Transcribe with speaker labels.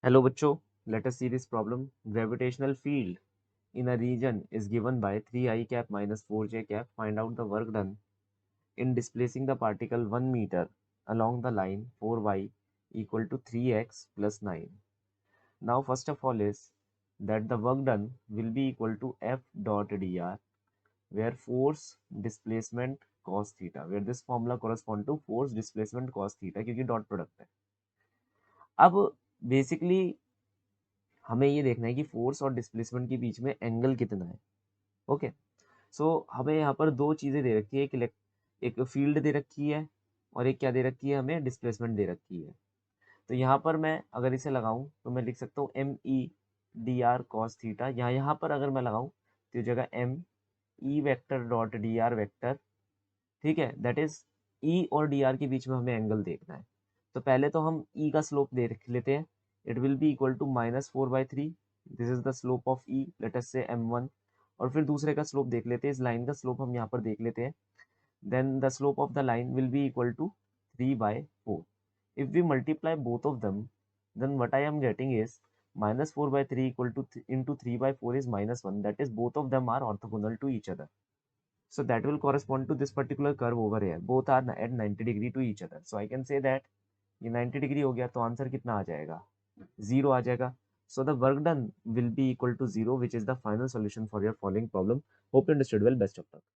Speaker 1: Hello बच्चों, let us see this problem. Gravitational field in a region is given by 3 I cap minus 4 j cap. Find out the work done in displacing the particle 1 meter along the line 4y equal to 3x plus 9. Now first of all is that the work done will be equal to F dot dr, where force displacement cos theta, where this formula correspond to force displacement cos theta क्योंकि dot product है. अब basically हमें ये देखना है कि force और displacement के बीच में एंगल कितना है. ओके, सो हमें यहाँ पर दो चीज़ें दे रखी है, एक फील्ड दे रखी है और एक क्या दे रखी है, हमें डिस्प्लेसमेंट दे रखी है. तो यहाँ पर मैं अगर इसे लगाऊं तो मैं लिख सकता हूँ M E D R cos theta. यहाँ पर अगर मैं लगाऊं तो ये जगह M E vector dot D R vector. ठीक है, दैट इज ई और डी आर के बीच में हमें एंगल देखना है. तो पहले तो हम ई का स्लोप देख लेते हैं. It will be equal to -4/3. This is the slope of E, let us say m1. और फिर दूसरे का स्लोप देख लेते हैं. इस लाइन का स्लोप हम यहाँ पर देख लेते हैं. Then the slope of the line will be equal to 3/4. If we multiply both of them, then what I am getting is -4/3 equal to into 3/4 is -1. That is, both of them are orthogonal to each other. So that will correspond to this particular curve over here. Both are at 90 degree to each other. So I can say that ये 90 degree हो गया तो answer कितना आ जाएगा, 0 आ जाएगा. So the work done will be equal to 0, which is the final solution for your following problem. Hope you understood well. Best of luck.